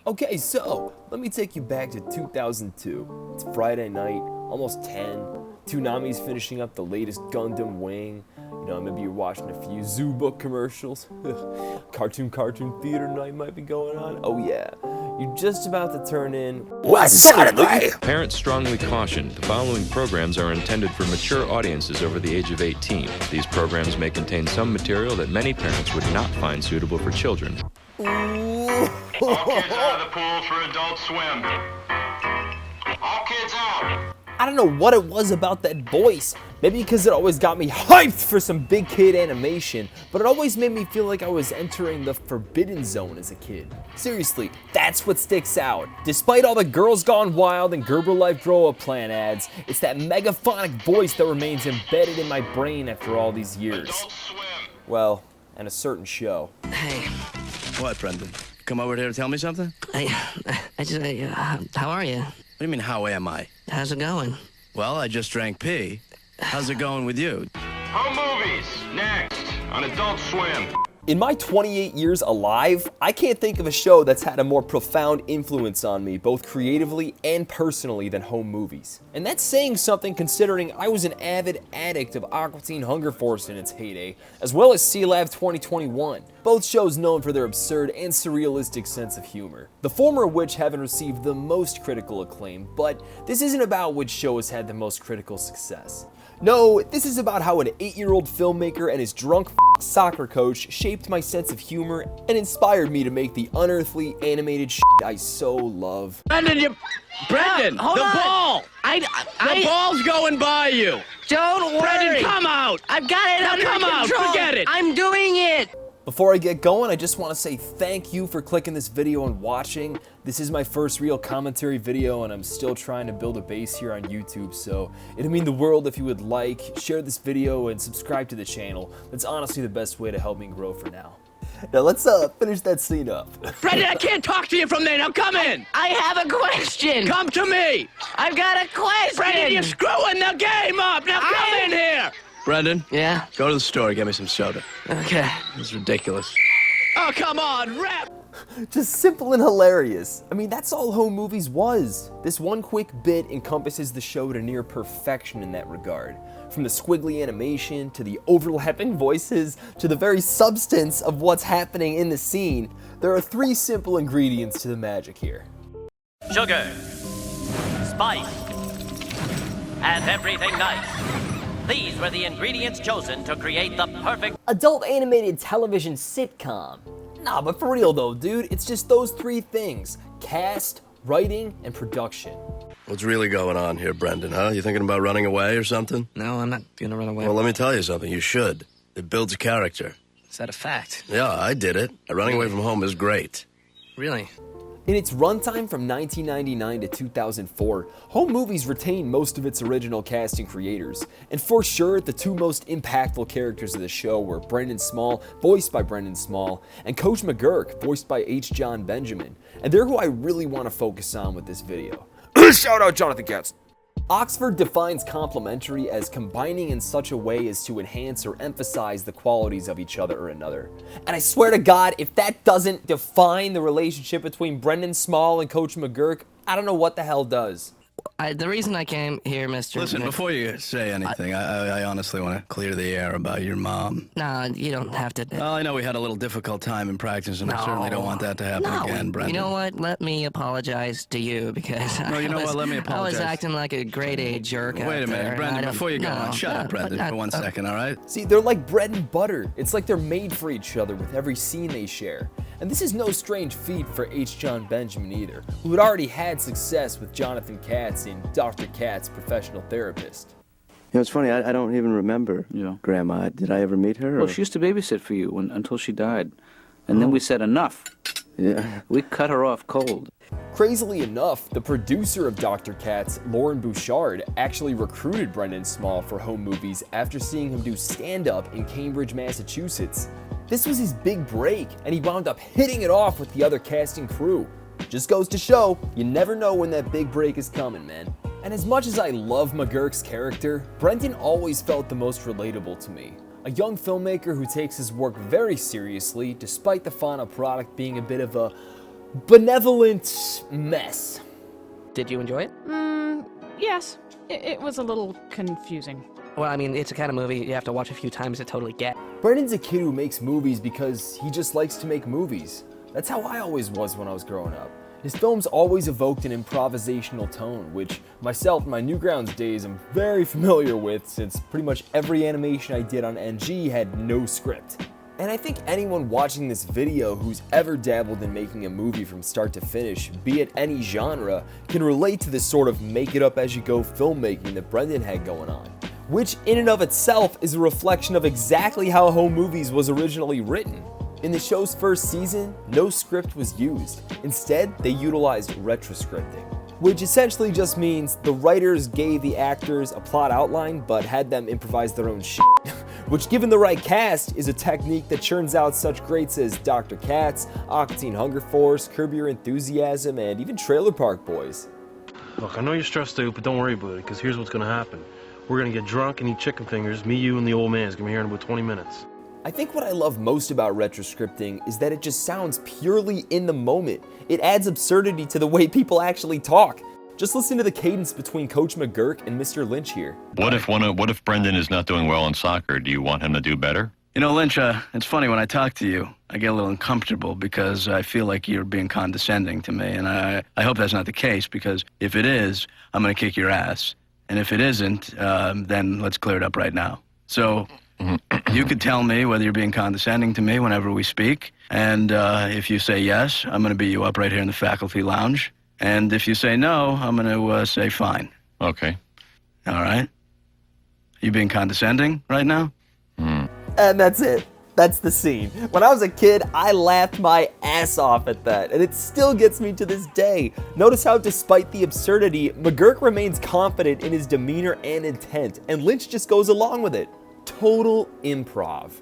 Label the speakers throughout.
Speaker 1: Okay, so let me take you back to 2002. It's Friday night, almost 10. Toonami's finishing up the latest Gundam Wing. You know, maybe you're watching a few Zoo Book commercials. Cartoon theater night might be going on. Oh yeah, you're just about to turn in. What suddenly?
Speaker 2: Parents strongly caution the following programs are intended for mature audiences over the age of 18. These programs may contain some material that many parents would not find suitable for children.
Speaker 3: All kids out of the pool for Adult Swim. All kids out.
Speaker 1: I don't know what it was about that voice. Maybe because it always got me hyped for some big kid animation, but it always made me feel like I was entering the forbidden zone as a kid. Seriously, that's what sticks out. Despite all the Girls Gone Wild and Gerber Life Grow Up Plan ads, it's that megaphonic voice that remains embedded in my brain after all these years.
Speaker 3: Adult Swim.
Speaker 1: Well, and a certain show.
Speaker 4: Hey,
Speaker 5: What, Brendan? Come over here to tell me something?
Speaker 4: how are you?
Speaker 5: What do you mean, how am I?
Speaker 4: How's it going?
Speaker 5: Well, I just drank pee. How's it going with you?
Speaker 3: Home movies, next, on Adult Swim.
Speaker 1: In my 28 years alive, I can't think of a show that's had a more profound influence on me, both creatively and personally, than home movies. And that's saying something considering I was an avid addict of Aqua Teen Hunger Force in its heyday, as well as C-Lab 2021, both shows known for their absurd and surrealistic sense of humor. The former of which haven't received the most critical acclaim, but this isn't about which show has had the most critical success. No, this is about how an 8-year-old filmmaker and his drunk soccer coach shaped my sense of humor and inspired me to make the unearthly animated shit I so love.
Speaker 5: Brendan,
Speaker 4: Hold
Speaker 5: the
Speaker 4: on.
Speaker 5: ball! The ball's going by you!
Speaker 4: Don't worry.
Speaker 5: Brendan, come out!
Speaker 4: I've got it
Speaker 5: Now
Speaker 4: under
Speaker 5: come out,
Speaker 4: control.
Speaker 5: forget it.
Speaker 4: I'm doing it.
Speaker 1: Before I get going, I just want to say thank you for clicking this video and watching. This is my first real commentary video and I'm still trying to build a base here on YouTube, so it'd mean the world if you would like, share this video, and subscribe to the channel. That's honestly the best way to help me grow for now. Now let's finish that scene up.
Speaker 5: Brendan, I can't talk to you from there. Now come in!
Speaker 4: I have a question.
Speaker 5: Come to me!
Speaker 4: I've got a question.
Speaker 5: Brendan, you're screwing the game up! Now come in here! Brendan,
Speaker 4: Yeah?
Speaker 5: go to the store, get me some soda.
Speaker 4: Okay.
Speaker 5: This is ridiculous. Oh, come on, rap!
Speaker 1: Just simple and hilarious. I mean, that's all home movies was. This one quick bit encompasses the show to near perfection in that regard. From the squiggly animation, to the overlapping voices, to the very substance of what's happening in the scene, there are 3 simple ingredients to the magic here.
Speaker 6: Sugar, spice, and everything nice. These were the ingredients chosen to create the perfect
Speaker 1: Adult animated television sitcom. Nah, but for real though, dude, it's just those 3 things: cast, writing, and production.
Speaker 5: What's really going on here, Brendan, huh? You thinking about running away or something?
Speaker 4: No, I'm not gonna run away.
Speaker 5: Well, let me tell you something. You should. It builds a character.
Speaker 4: Is that a fact?
Speaker 5: Yeah, I did it. Running away from home is great.
Speaker 4: Really?
Speaker 1: In its runtime from 1999 to 2004, home movies retained most of its original cast and creators. And for sure, the 2 most impactful characters of the show were Brendan Small, voiced by Brendan Small, and Coach McGurk, voiced by H. John Benjamin. And they're who I really want to focus on with this video. Shout out Jonathan Katz! Oxford defines complementary as combining in such a way as to enhance or emphasize the qualities of each other or another. And I swear to God, if that doesn't define the relationship between Brendan Small and Coach McGurk, I don't know what the hell does.
Speaker 4: The reason I came here, Mr.
Speaker 5: Listen,
Speaker 4: Mc-
Speaker 5: before you say anything, I honestly want to clear the air about your mom.
Speaker 4: No, you don't have to.
Speaker 5: Well, I know we had a little difficult time in practice, and I certainly don't want that to happen
Speaker 4: No,
Speaker 5: again, Brendan.
Speaker 4: you know what? Let me apologize to you because
Speaker 5: No, you know what? Let me
Speaker 4: I was
Speaker 5: apologize.
Speaker 4: acting like a grade A jerk.
Speaker 5: Wait
Speaker 4: out
Speaker 5: a minute,
Speaker 4: there. I
Speaker 5: Brendan,
Speaker 4: don't-
Speaker 5: before you go
Speaker 4: no,
Speaker 5: on, shut up, Brendan,
Speaker 4: but
Speaker 5: for 1 second, all right?
Speaker 1: See, they're like bread and butter. It's like they're made for each other with every scene they share. And this is no strange feat for H. John Benjamin either, who had already had success with Jonathan Katz in Dr. Katz, Professional Therapist.
Speaker 7: You know, it's funny, I don't even remember Grandma. Did I ever meet her?
Speaker 8: Well, she used to babysit for you until she died. And then we said enough.
Speaker 7: Yeah.
Speaker 8: We cut her off cold.
Speaker 1: Crazily enough, the producer of Dr. Katz, Lauren Bouchard, actually recruited Brendan Small for home movies after seeing him do stand-up in Cambridge, Massachusetts. This was his big break, and he wound up hitting it off with the other casting crew. Just goes to show, you never know when that big break is coming, man. And as much as I love McGurk's character, Brendan always felt the most relatable to me. A young filmmaker who takes his work very seriously, despite the final product being a bit of a benevolent mess.
Speaker 4: Did you enjoy it?
Speaker 9: Yes. It was a little confusing.
Speaker 4: Well, I mean, it's a kind of movie you have to watch a few times to totally get.
Speaker 1: Brendan's a kid who makes movies because he just likes to make movies. That's how I always was when I was growing up. His films always evoked an improvisational tone, which myself in my Newgrounds days I'm very familiar with, since pretty much every animation I did on NG had no script. And I think anyone watching this video who's ever dabbled in making a movie from start to finish, be it any genre, can relate to this sort of make-it-up-as-you-go filmmaking that Brendan had going on, which in and of itself is a reflection of exactly how Home Movies was originally written. In the show's first season, no script was used. Instead, they utilized retroscripting, which essentially just means the writers gave the actors a plot outline but had them improvise their own shit. Which, given the right cast, is a technique that churns out such greats as Dr. Katz, Aqua Teen Hunger Force, Curb Your Enthusiasm, and even Trailer Park Boys.
Speaker 10: Look, I know you're stressed out, but don't worry about it, because here's what's gonna happen. We're gonna get drunk and eat chicken fingers, me, you, and the old man's gonna be here in about 20 minutes.
Speaker 1: I think what I love most about retroscripting is that it just sounds purely in the moment. It adds absurdity to the way people actually talk. Just listen to the cadence between Coach McGurk and Mr. Lynch here.
Speaker 2: What if Brendan is not doing well in soccer? Do you want him to do better?
Speaker 5: You know, Lynch, it's funny when I talk to you, I get a little uncomfortable because I feel like you're being condescending to me. And I hope that's not the case, because if it is, I'm going to kick your ass. And if it isn't, then let's clear it up right now. So you could tell me whether you're being condescending to me whenever we speak. And if you say yes, I'm going to beat you up right here in the faculty lounge. And if you say no, I'm going to say fine.
Speaker 2: Okay.
Speaker 5: All right? You being condescending right now?
Speaker 1: And that's it. That's the scene. When I was a kid, I laughed my ass off at that, and it still gets me to this day. Notice how, despite the absurdity, McGurk remains confident in his demeanor and intent, and Lynch just goes along with it. Total improv.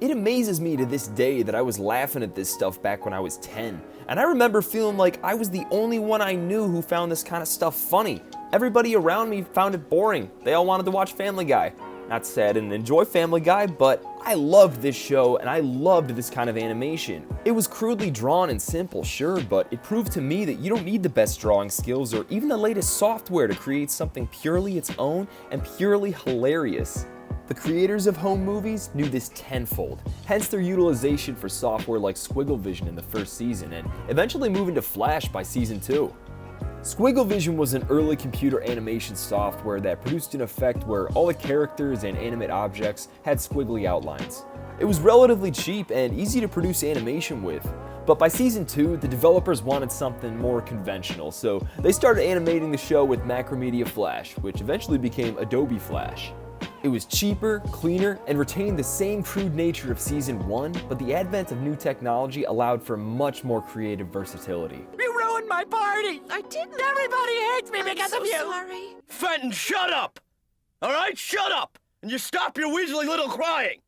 Speaker 1: It amazes me to this day that I was laughing at this stuff back when I was 10, and I remember feeling like I was the only one I knew who found this kind of stuff funny. Everybody around me found it boring. They all wanted to watch Family Guy. Not to say I didn't enjoy Family Guy, but I loved this show and I loved this kind of animation. It was crudely drawn and simple, sure, but it proved to me that you don't need the best drawing skills or even the latest software to create something purely its own and purely hilarious. The creators of Home Movies knew this tenfold, hence their utilization for software like Squiggle Vision in the first season and eventually moving to Flash by season 2. Squiggle Vision was an early computer animation software that produced an effect where all the characters and animate objects had squiggly outlines. It was relatively cheap and easy to produce animation with, but by season 2, the developers wanted something more conventional, so they started animating the show with Macromedia Flash, which eventually became Adobe Flash. It was cheaper, cleaner, and retained the same crude nature of season 1, but the advent of new technology allowed for much more creative versatility.
Speaker 6: You ruined my party! I didn't. Everybody hates me because of you!
Speaker 9: Sorry.
Speaker 6: Fenton, shut up! All right, shut up! And you stop your weaselly little crying!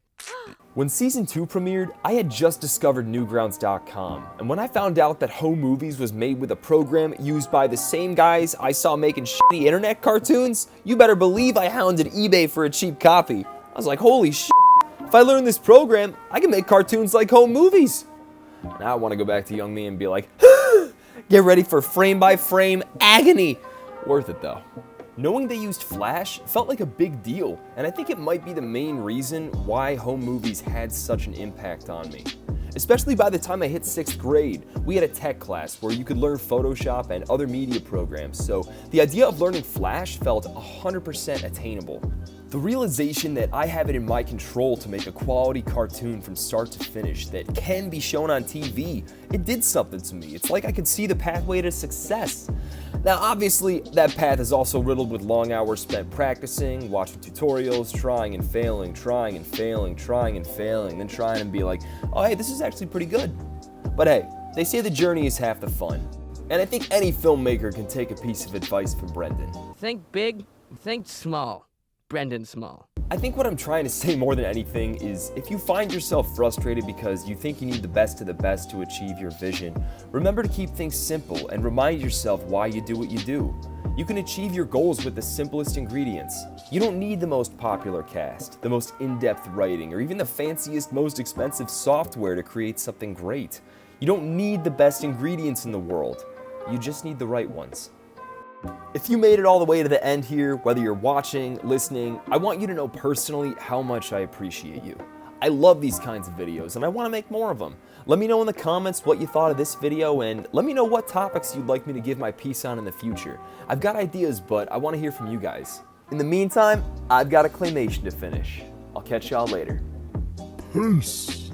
Speaker 1: When season 2 premiered, I had just discovered Newgrounds.com, and when I found out that Home Movies was made with a program used by the same guys I saw making shitty internet cartoons, you better believe I hounded eBay for a cheap copy. I was like, holy shit, if I learn this program, I can make cartoons like Home Movies. Now I want to go back to young me and be like, get ready for frame-by-frame agony. Worth it though. Knowing they used Flash felt like a big deal, and I think it might be the main reason why Home Movies had such an impact on me. Especially by the time I hit 6th grade, we had a tech class where you could learn Photoshop and other media programs, so the idea of learning Flash felt 100% attainable. The realization that I have it in my control to make a quality cartoon from start to finish that can be shown on TV, it did something to me. It's like I could see the pathway to success. Now obviously, that path is also riddled with long hours spent practicing, watching tutorials, trying and failing, trying and failing, trying and failing, then trying and be like, oh hey, this is actually pretty good. But hey, they say the journey is half the fun. And I think any filmmaker can take a piece of advice from Brendan.
Speaker 4: Think big, think small. Brendan Small.
Speaker 1: I think what I'm trying to say more than anything is if you find yourself frustrated because you think you need the best of the best to achieve your vision, remember to keep things simple and remind yourself why you do what you do. You can achieve your goals with the simplest ingredients. You don't need the most popular cast, the most in-depth writing, or even the fanciest, most expensive software to create something great. You don't need the best ingredients in the world. You just need the right ones. If you made it all the way to the end here, whether you're watching, listening, I want you to know personally how much I appreciate you. I love these kinds of videos and I want to make more of them. Let me know in the comments what you thought of this video and let me know what topics you'd like me to give my piece on in the future. I've got ideas, but I want to hear from you guys. In the meantime, I've got a claymation to finish. I'll catch y'all later.
Speaker 11: Peace.